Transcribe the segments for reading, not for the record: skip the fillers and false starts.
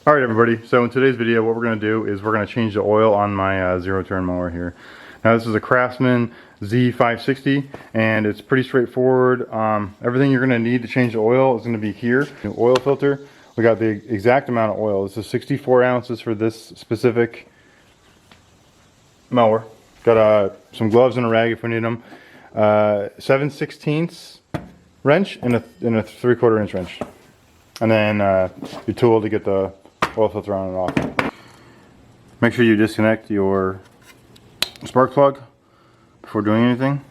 Alright everybody, so in today's video what we're going to do is we're going to change the oil on my zero turn mower here. Now this is a Craftsman Z560 and it's pretty straightforward. Everything you're going to need to change the oil is going to be here. The oil filter, we got the exact amount of oil. This is 64 ounces for this specific mower. Got some gloves and a rag if we need them. 7/16 wrench and a 3/4 inch wrench. And then your tool to get the oil filter on and off. Make sure you disconnect your spark plug before doing anything.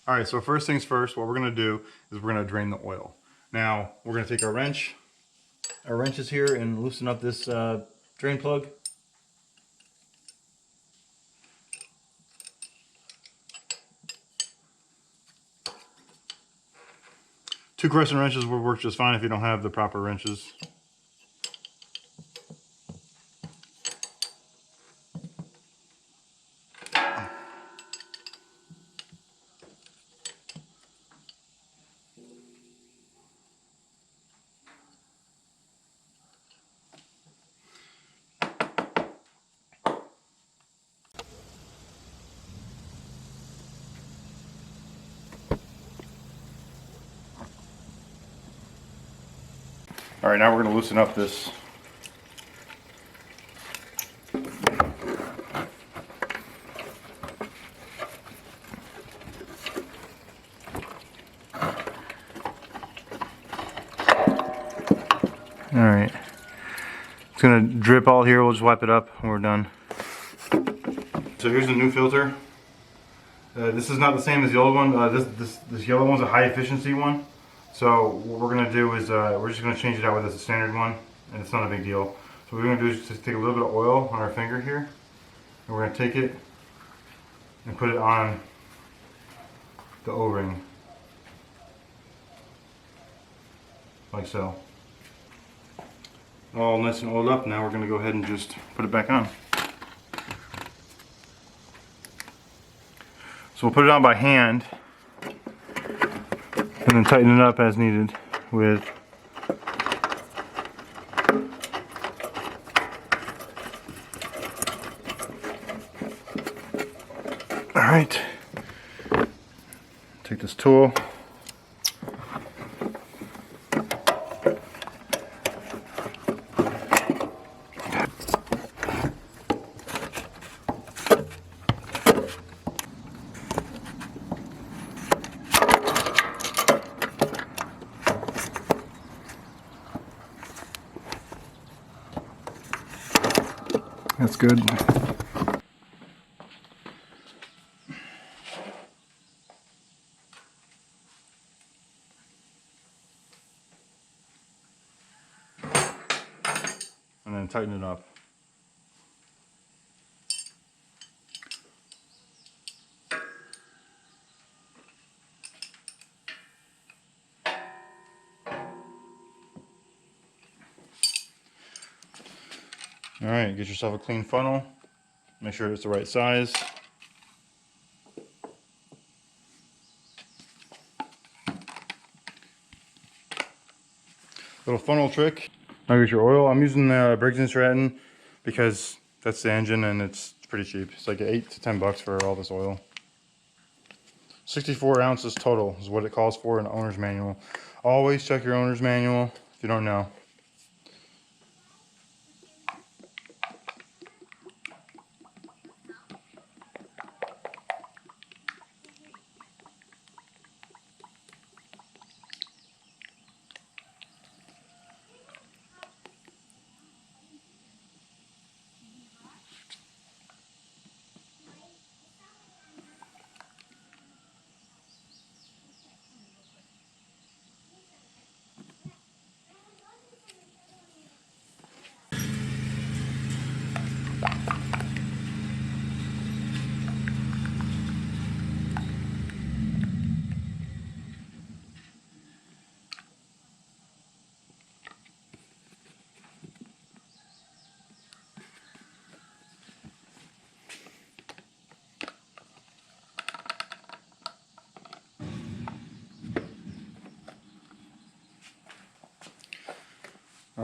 Alright, so first things first, what we're going to do is we're going to drain the oil. Now, we're going to take our wrenches here, and loosen up this drain plug. Two crescent wrenches will work just fine if you don't have the proper wrenches. Alright, now we're going to loosen up this Alright, it's going to drip all here. We'll just wipe it up when we're done. So here's the new filter. This is not the same as the old one. This yellow one's a high efficiency one. So what we're going to do is we're just going to change it out with a standard one, and it's not a big deal. So what we're going to do is just take a little bit of oil on our finger here, and we're going to take it and put it on the O-ring, like so. All nice and oiled up. Now we're going to go ahead and just put it back on. So we'll put it on by hand and then tighten it up as needed with Alright, take this tool. That's good. And then tighten it up. Alright, get yourself a clean funnel. Make sure it's the right size. Little funnel trick. Now get your oil. I'm using the Briggs Stratton because that's the engine and it's pretty cheap. It's like $8 to $10 for all this oil. 64 ounces total is what it calls for in the owner's manual. Always check your owner's manual if you don't know.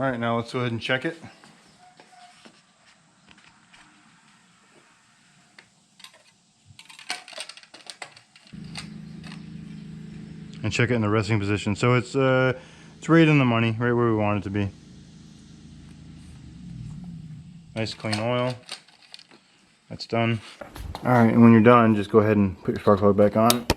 Alright, now let's go ahead and check it. And check it in the resting position. So it's right in the money, right where we want it to be. Nice clean oil. That's done. Alright, and when you're done, just go ahead and put your spark plug back on.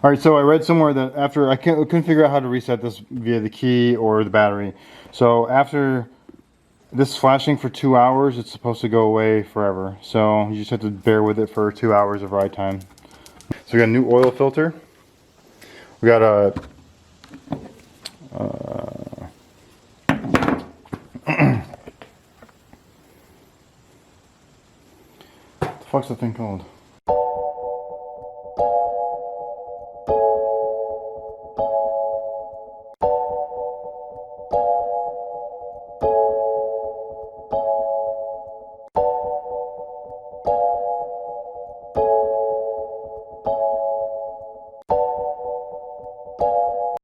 Alright, so I read somewhere that after, I couldn't figure out how to reset this via the key or the battery. So after this flashing for 2 hours, it's supposed to go away forever. So you just have to bear with it for 2 hours of ride time. So we got a new oil filter. We got a what the fuck's the thing called?